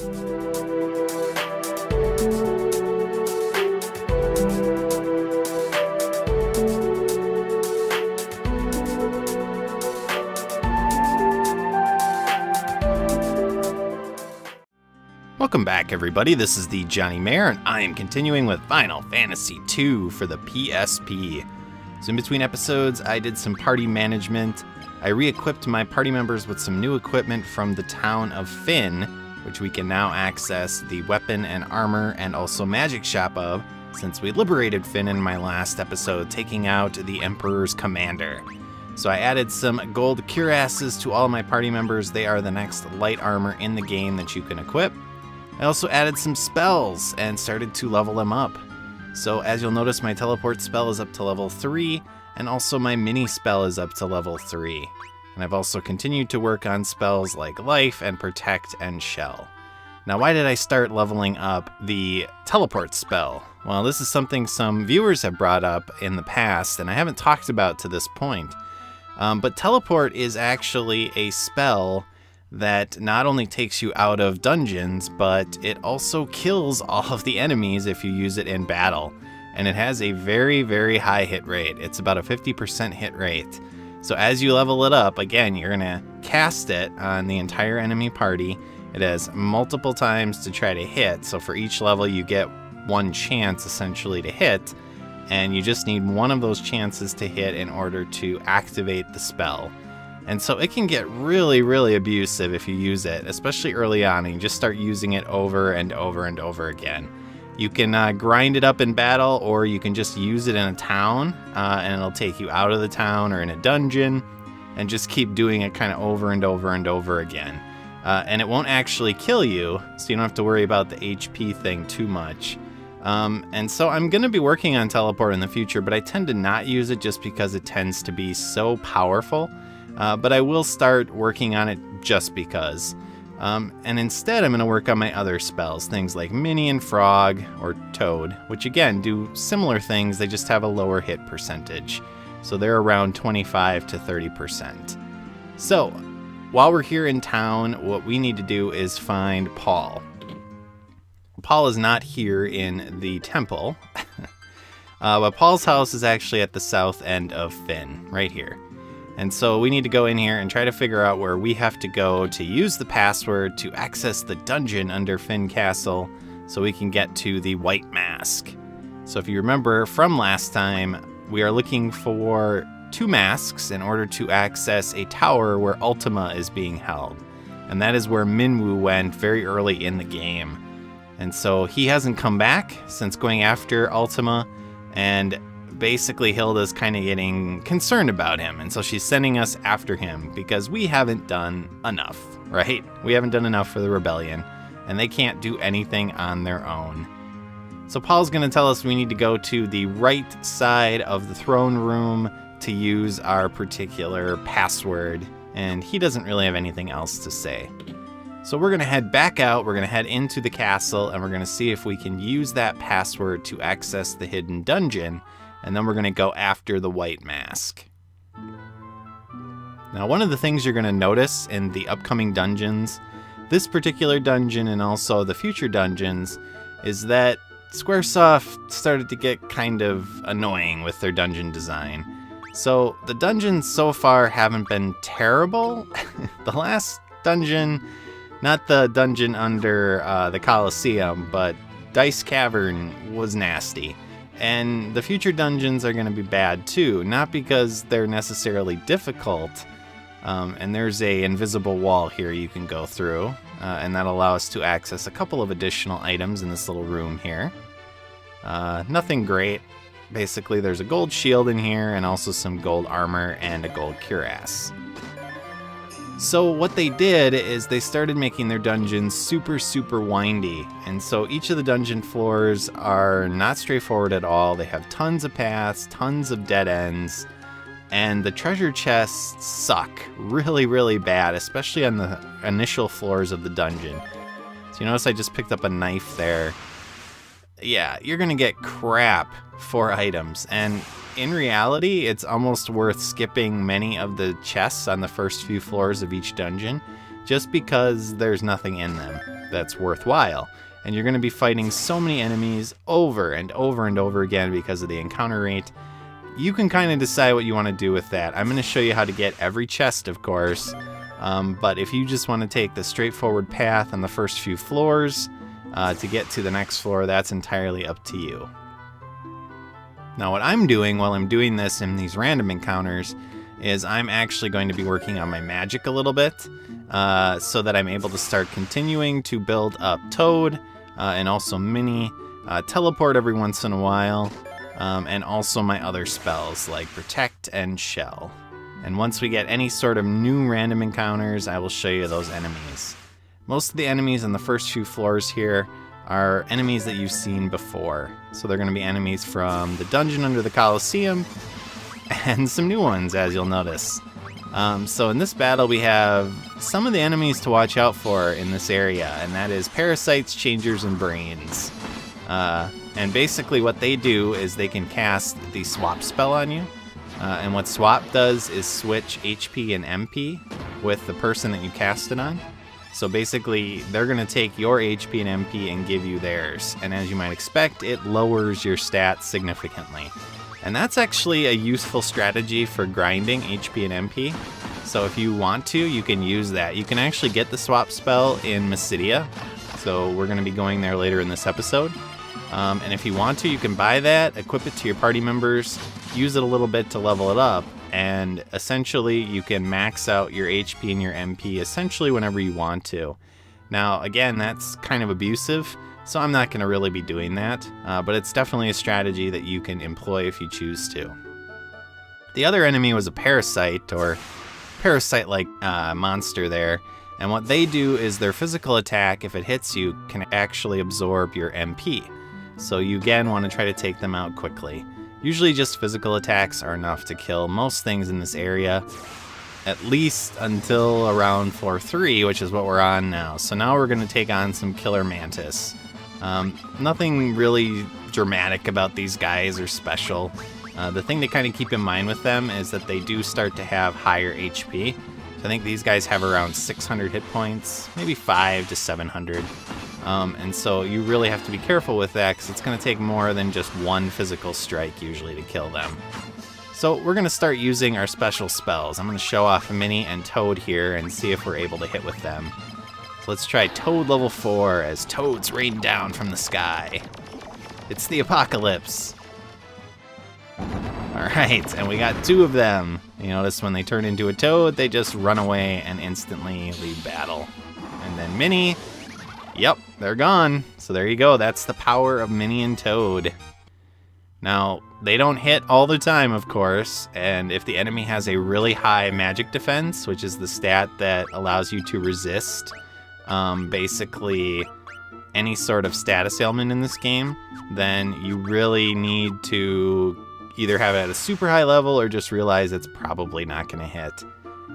Welcome back, everybody. This is the Johnny-mar, and I am continuing with Final Fantasy II for the PSP. So in between episodes, I did some party management. I re-equipped my party members with some new equipment from the town of Fynn, which we can now access the weapon and armor and also magic shop of, since we liberated Fynn in my last episode, taking out the Emperor's commander. So I added some gold cuirasses to all my party members. They are the next light armor in the game that you can equip. I also added some spells and started to level them up. So as you'll notice, my teleport spell is up to level 3, and also my mini spell is up to level 3. And I've also continued to work on spells like Life and Protect and Shell. Now, why did I start leveling up the teleport spell? Well, this is something some viewers have brought up in the past, and I haven't talked about to this point. But teleport is actually a spell that not only takes you out of dungeons, but it also kills all of the enemies if you use it in battle. And it has a very, very high hit rate. It's about a 50% hit rate. So as you level it up, again, you're gonna cast it on the entire enemy party. It has multiple times to try to hit. So for each level, you get one chance essentially to hit. And you just need one of those chances to hit in order to activate the spell. And so it can get really, really abusive if you use it, especially early on, and you just start using it over and over and over again. You can grind it up in battle, or you can just use it in a town, and it'll take you out of the town or in a dungeon, and just keep doing it kind of over and over and over again. And it won't actually kill you, so you don't have to worry about the HP thing too much. And so I'm going to be working on teleport in the future, but I tend to not use it just because it tends to be so powerful. But I will start working on it just because. And instead, I'm going to work on my other spells, things like Mini and Frog or Toad, which again do similar things, they just have a lower hit percentage. So they're around 25 to 30%. So while we're here in town, what we need to do is find Paul. Paul is not here in the temple, but Paul's house is actually at the south end of Fynn, right here. And so we need to go in here and try to figure out where we have to go to use the password to access the dungeon under Fynn Castle so we can get to the White Mask. So if you remember from last time, we are looking for 2 masks in order to access a tower where Ultima is being held. And that is where Minwu went very early in the game. And so he hasn't come back since going after Ultima, and basically Hilda's kind of getting concerned about him, and so she's sending us after him because we haven't done enough, right? We haven't done enough for the rebellion, and they can't do anything on their own. So Paul's going to tell us we need to go to the right side of the throne room to use our particular password, and he doesn't really have anything else to say. So we're going to head back out, we're going to head into the castle, and we're going to see if we can use that password to access the hidden dungeon. And then we're going to go after the White Mask. Now, one of the things you're going to notice in the upcoming dungeons, this particular dungeon and also the future dungeons, is that Squaresoft started to get kind of annoying with their dungeon design. So the dungeons so far haven't been terrible. The last dungeon, not the dungeon under the Colosseum, but Dice Cavern was nasty. And the future dungeons are going to be bad too, not because they're necessarily difficult. And there's a invisible wall here you can go through, and that'll allow us to access a couple of additional items in this little room here. Nothing great. Basically, there's a gold shield in here, and also some gold armor and a gold cuirass. So what they did is they started making their dungeons super, super windy. And so each of the dungeon floors are not straightforward at all. They have tons of paths, tons of dead ends, and the treasure chests suck really, really bad, especially on the initial floors of the dungeon. So you notice I just picked up a knife there. Yeah, you're gonna get crap for items, and in reality, it's almost worth skipping many of the chests on the first few floors of each dungeon, just because there's nothing in them that's worthwhile. And you're going to be fighting so many enemies over and over and over again because of the encounter rate. You can kind of decide what you want to do with that. I'm going to show you how to get every chest, of course. But if you just want to take the straightforward path on the first few floors to get to the next floor, that's entirely up to you. Now what I'm doing while I'm doing this in these random encounters is I'm actually going to be working on my magic a little bit so that I'm able to start continuing to build up Toad and also Minnie, teleport every once in a while, and also my other spells like Protect and Shell. And once we get any sort of new random encounters, I will show you those enemies. Most of the enemies on the first few floors here are enemies that you've seen before. So they're going to be enemies from the dungeon under the Colosseum, and some new ones, as you'll notice. So in this battle, we have some of the enemies to watch out for in this area, and that is parasites, changers, and brains. And basically what they do is they can cast the swap spell on you. And what swap does is switch HP and MP with the person that you cast it on. So basically, they're going to take your HP and MP and give you theirs. And as you might expect, it lowers your stats significantly. And that's actually a useful strategy for grinding HP and MP. So if you want to, you can use that. You can actually get the swap spell in Mysidia. So we're going to be going there later in this episode. And if you want to, you can buy that, equip it to your party members, use it a little bit to level it up, and essentially you can max out your HP and your MP essentially whenever you want to. Now, again, that's kind of abusive, so I'm not going to really be doing that, but it's definitely a strategy that you can employ if you choose to. The other enemy was a parasite, or parasite-like monster there, and what they do is their physical attack, if it hits you, can actually absorb your MP. So you again want to try to take them out quickly. Usually just physical attacks are enough to kill most things in this area, at least until around floor 3, which is what we're on now. So now we're going to take on some killer Mantas. Nothing really dramatic about these guys or special. The thing to kind of keep in mind with them is that they do start to have higher HP. So I think these guys have around 600 hit points, maybe 500 to 700. And so you really have to be careful with that because it's going to take more than just one physical strike usually to kill them. So we're going to start using our special spells. I'm going to show off Minnie and Toad here and see if we're able to hit with them. So let's try Toad level 4 as toads rain down from the sky. It's the apocalypse. Alright, and we got 2 of them. You notice when they turn into a toad, they just run away and instantly leave battle. And then Minnie, yep, they're gone. So there you go, that's the power of Minnie and Toad. Now, they don't hit all the time, of course, and if the enemy has a really high magic defense, which is the stat that allows you to resist basically any sort of status ailment in this game, then you really need to either have it at a super high level or just realize it's probably not going to hit.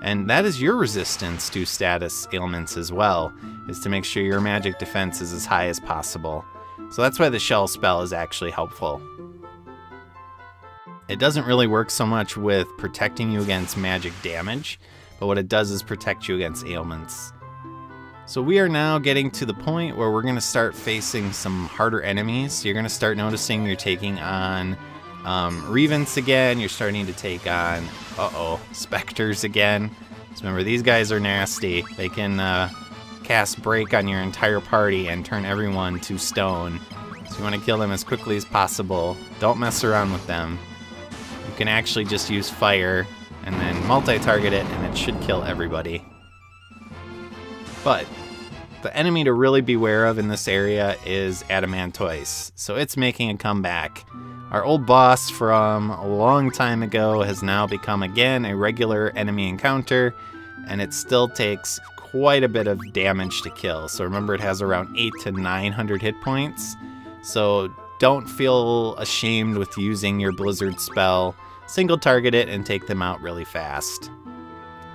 And that is your resistance to status ailments as well, is to make sure your magic defense is as high as possible. So that's why the shell spell is actually helpful. It doesn't really work so much with protecting you against magic damage, but what it does is protect you against ailments. So we are now getting to the point where we're going to start facing some harder enemies. You're going to start noticing you're taking on Revents again. You're starting to take on, specters again. So remember, these guys are nasty. They can cast Break on your entire party and turn everyone to stone. So you want to kill them as quickly as possible. Don't mess around with them. You can actually just use fire and then multi-target it, and it should kill everybody. But the enemy to really beware of in this area is Adamantoise. So it's making a comeback. Our old boss from a long time ago has now become again a regular enemy encounter, and it still takes quite a bit of damage to kill. So remember, it has around 800 to 900 hit points. So don't feel ashamed with using your Blizzard spell. Single target it and take them out really fast.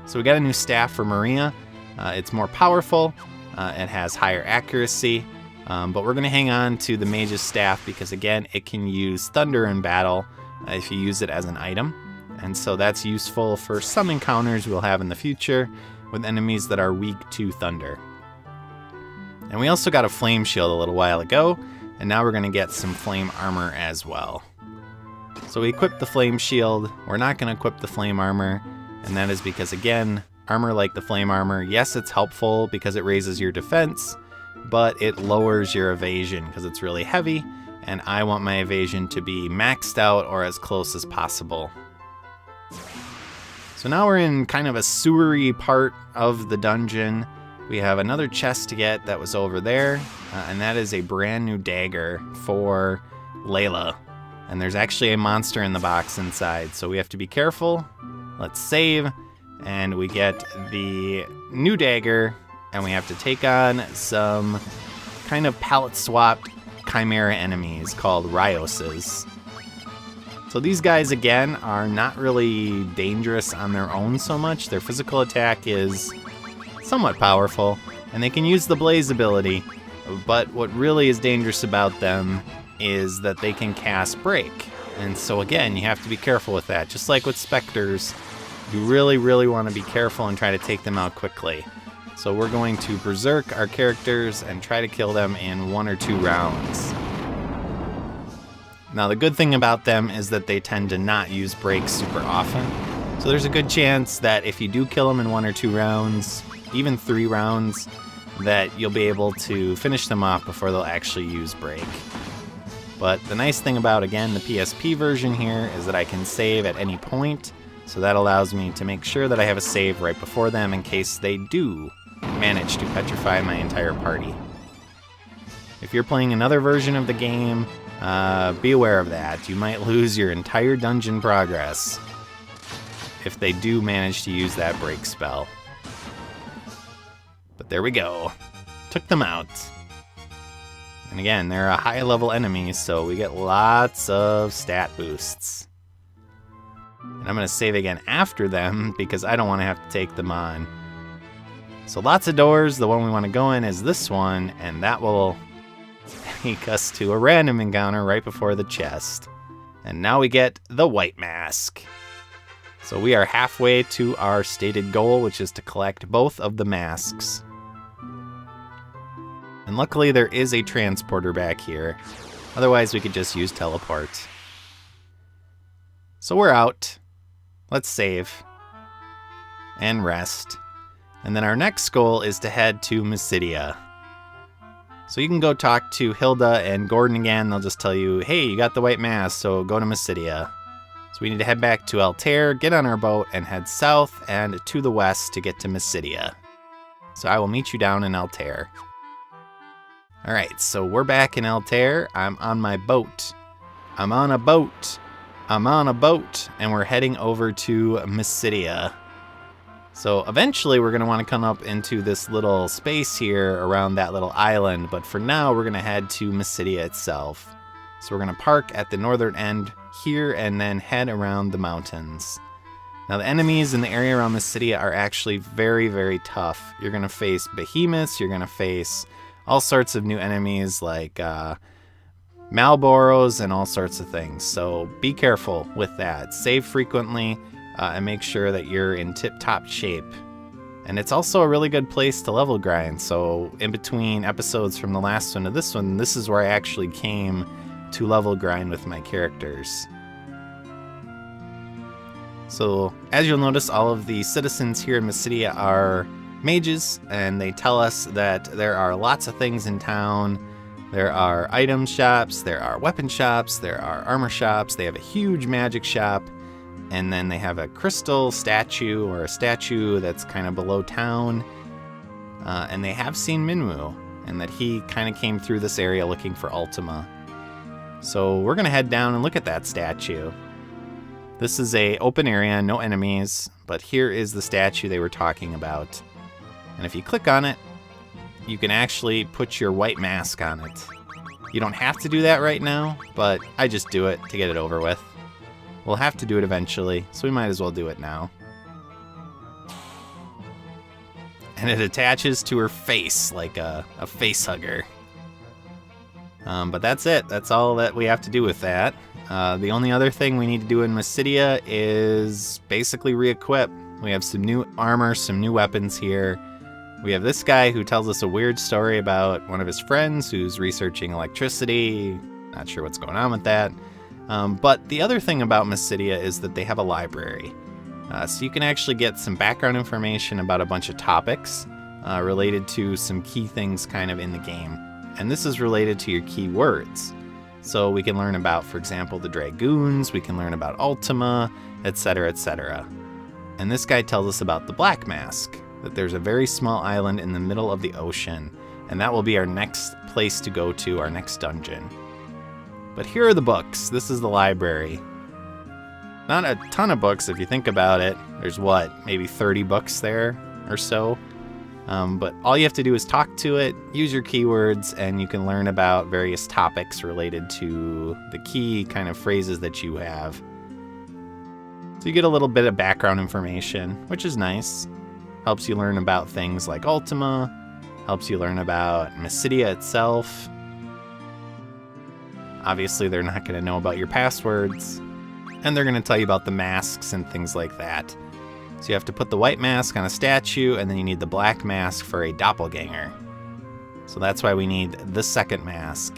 So we got a new staff for Maria. It's more powerful, it has higher accuracy, but we're going to hang on to the mage's staff because, again, it can use thunder in battle if you use it as an item. And so that's useful for some encounters we'll have in the future, with enemies that are weak to thunder. And we also got a flame shield a little while ago, and now we're going to get some flame armor as well. So we equipped the flame shield. We're not going to equip the flame armor, and that is because, again, armor like the flame armor, yes, it's helpful because it raises your defense, but it lowers your evasion because it's really heavy, and I want my evasion to be maxed out or as close as possible. So now we're in kind of a sewery part of the dungeon. We have another chest to get that was over there, and that is a brand new dagger for Layla. And there's actually a monster in the box inside, so we have to be careful. Let's save, and we get the new dagger, and we have to take on some kind of palette-swapped chimera enemies called Ryoses. So these guys, again, are not really dangerous on their own so much. Their physical attack is somewhat powerful, and they can use the Blaze ability, but what really is dangerous about them is that they can cast Break. And so again, you have to be careful with that. Just like with Spectres, you really, really want to be careful and try to take them out quickly. So we're going to berserk our characters and try to kill them in 1 or 2 rounds. Now the good thing about them is that they tend to not use Break super often. So there's a good chance that if you do kill them in 1 or 2 rounds, even 3 rounds, that you'll be able to finish them off before they'll actually use Break. But the nice thing about, again, the PSP version here is that I can save at any point, so that allows me to make sure that I have a save right before them in case they do manage to petrify my entire party. If you're playing another version of the game, be aware of that. You might lose your entire dungeon progress if they do manage to use that Break spell. But there we go. Took them out. And again, they're a high-level enemy, so we get lots of stat boosts. And I'm going to save again after them, because I don't want to have to take them on. So lots of doors. The one we want to go in is this one, and that will take us to a random encounter right before the chest. And now we get the White Mask. So we are halfway to our stated goal, which is to collect both of the masks. And luckily there is a transporter back here. Otherwise we could just use teleport. So we're out. Let's save. And rest. And then our next goal is to head to Mysidia. So you can go talk to Hilda and Gordon again. They'll just tell you, hey, you got the White Mask, so go to Mysidia. So we need to head back to Altair, get on our boat, and head south and to the west to get to Mysidia. So I will meet you down in Altair. Alright, so we're back in Altair. I'm on my boat. I'm on a boat. I'm on a boat. And we're heading over to Mysidia. So eventually we're going to want to come up into this little space here around that little island. But for now, we're going to head to Mysidia itself. So we're going to park at the northern end here and then head around the mountains. Now the enemies in the area around Mysidia are actually very, very tough. You're going to face behemoths. You're going to face all sorts of new enemies like Malboros and all sorts of things. So be careful with that. Save frequently and make sure that you're in tip-top shape. And it's also a really good place to level grind. So in between episodes from the last one to this one, this is where I actually came to level grind with my characters. So as you'll notice, all of the citizens here in Mysidia are mages, and they tell us that there are lots of things in town. There are item shops, there are weapon shops, there are armor shops, they have a huge magic shop, and then they have a crystal statue or a statue that's kind of below town. And they have seen Minwu, and that he kind of came through this area looking for Ultima. So we're going to head down and look at that statue. This is a open area, no enemies, but here is the statue they were talking about. And if you click on it, you can actually put your white mask on it. You don't have to do that right now, but I just do it to get it over with. We'll have to do it eventually, so we might as well do it now. And it attaches to her face like a face hugger. But that's it. That's all that we have to do with that. The only other thing we need to do in Mysidia is basically re-equip. We have some new armor, some new weapons here. We have this guy who tells us a weird story about one of his friends who's researching electricity. Not sure what's going on with that. But the other thing about Mysidia is that they have a library. So you can actually get some background information about a bunch of topics related to some key things kind of in the game. And this is related to your keywords. So we can learn about, for example, the Dragoons, we can learn about Ultima, etc., etc. And this guy tells us about the Black Mask, that there's a very small island in the middle of the ocean, and that will be our next place to go to, our next dungeon. But here are the books. This is the library. Not a ton of books if you think about it. There's what, maybe 30 books there or so. But all you have to do is talk to it, use your keywords, and you can learn about various topics related to the key kind of phrases that you have. So you get a little bit of background information, which is nice. Helps you learn about things like Ultima, helps you learn about Mysidia itself. Obviously, they're not going to know about your passwords, and they're going to tell you about the masks and things like that. So you have to put the white mask on a statue, and then you need the black mask for a doppelganger. So that's why we need the second mask.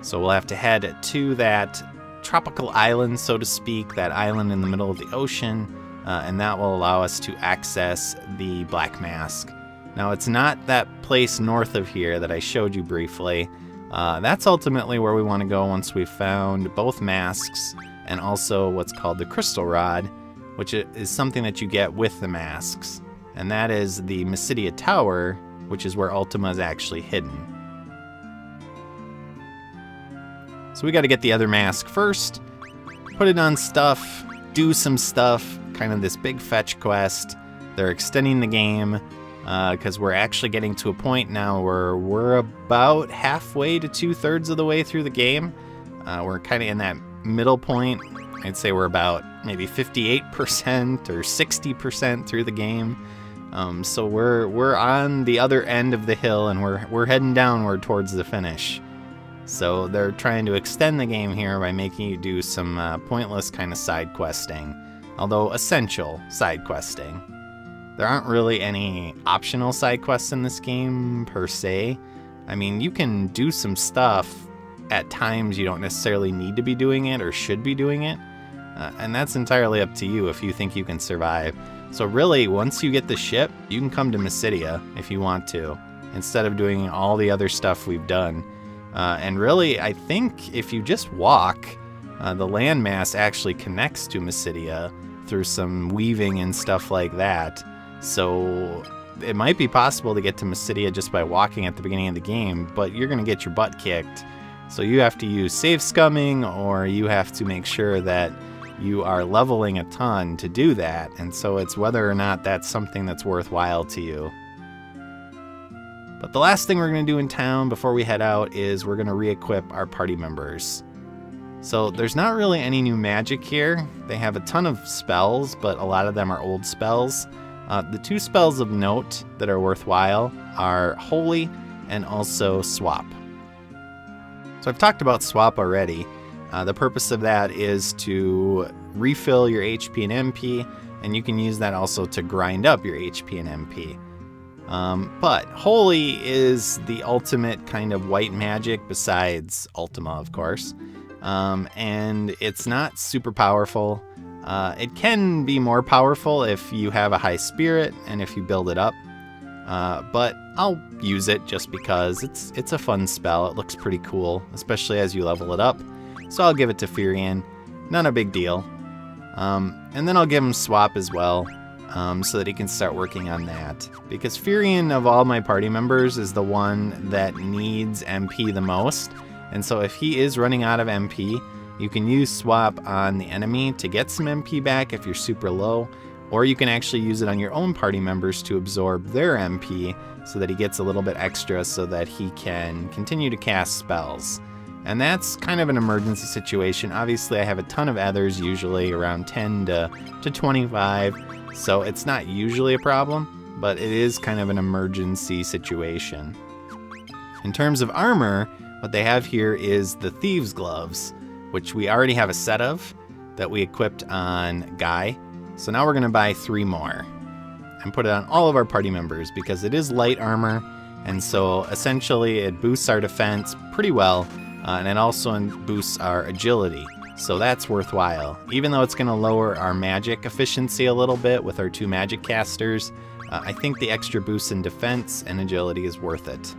So we'll have to head to that tropical island, so to speak, that island in the middle of the ocean, and that will allow us to access the black mask. Now, it's not that place north of here that I showed you briefly. That's ultimately where we want to go once we've found both masks and also what's called the crystal rod, which is something that you get with the masks. And that is the Mysidia Tower, which is where Ultima is actually hidden. So we got to get the other mask first, put it on stuff, do some stuff, kind of this big fetch quest. They're extending the game because we're actually getting to a point now where we're about halfway to 2/3 of the way through the game. We're kind of in that middle point. I'd say we're about maybe 58% or 60% through the game. So we're on the other end of the hill, and we're heading downward towards the finish. So they're trying to extend the game here by making you do some pointless kind of side questing, although essential side questing. There aren't really any optional side quests in this game per se. I mean, you can do some stuff at times you don't necessarily need to be doing it or should be doing it, and that's entirely up to you if you think you can survive. So really, once you get the ship, you can come to Mysidia if you want to, instead of doing all the other stuff we've done. And really, I think if you just walk, the landmass actually connects to Mysidia through some weaving and stuff like that. So it might be possible to get to Mysidia just by walking at the beginning of the game, but you're going to get your butt kicked. So you have to use save scumming, or you have to make sure that you are leveling a ton to do that. And so it's whether or not that's something that's worthwhile to you. But the last thing we're going to do in town before we head out is we're going to re-equip our party members. So there's not really any new magic here. They have a ton of spells, but a lot of them are old spells. The two spells of note that are worthwhile are Holy and also Swap. So I've talked about Swap already. The purpose of that is to refill your HP and MP, and you can use that also to grind up your HP and MP. But Holy is the ultimate kind of white magic besides Ultima, of course. And it's not super powerful. It can be more powerful if you have a high spirit and if you build it up. But I'll use it just because it's a fun spell. It looks pretty cool, especially as you level it up. So I'll give it to Furion. Not a big deal. And then I'll give him Swap as well, so that he can start working on that. Because Furion, of all my party members, is the one that needs MP the most. And so if he is running out of MP, you can use Swap on the enemy to get some MP back if you're super low, or you can actually use it on your own party members to absorb their MP so that he gets a little bit extra so that he can continue to cast spells. And that's kind of an emergency situation. Obviously, I have a ton of others, usually around 10 to 25, so it's not usually a problem, but it is kind of an emergency situation. In terms of armor, what they have here is the Thieves Gloves, which we already have a set of that we equipped on Guy. So now we're going to buy 3 more and put it on all of our party members because it is light armor, and so essentially it boosts our defense pretty well, and it also boosts our agility. So that's worthwhile. Even though it's going to lower our magic efficiency a little bit with our 2 magic casters, I think the extra boost in defense and agility is worth it.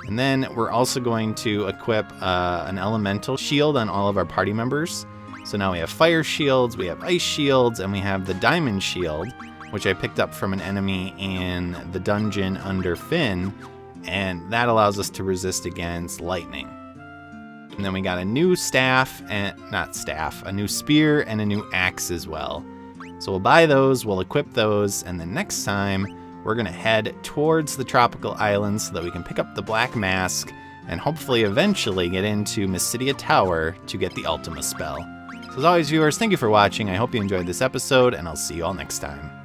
And then we're also going to equip an elemental shield on all of our party members. So now we have fire shields, we have ice shields, and we have the diamond shield, which I picked up from an enemy in the dungeon under Fynn, and that allows us to resist against lightning. And then we got a new a new spear and a new axe as well. So we'll buy those, we'll equip those, and then next time we're gonna head towards the tropical islands so that we can pick up the black mask and hopefully eventually get into Mysidia Tower to get the Ultima spell. So as always, viewers, thank you for watching. I hope you enjoyed this episode, and I'll see you all next time.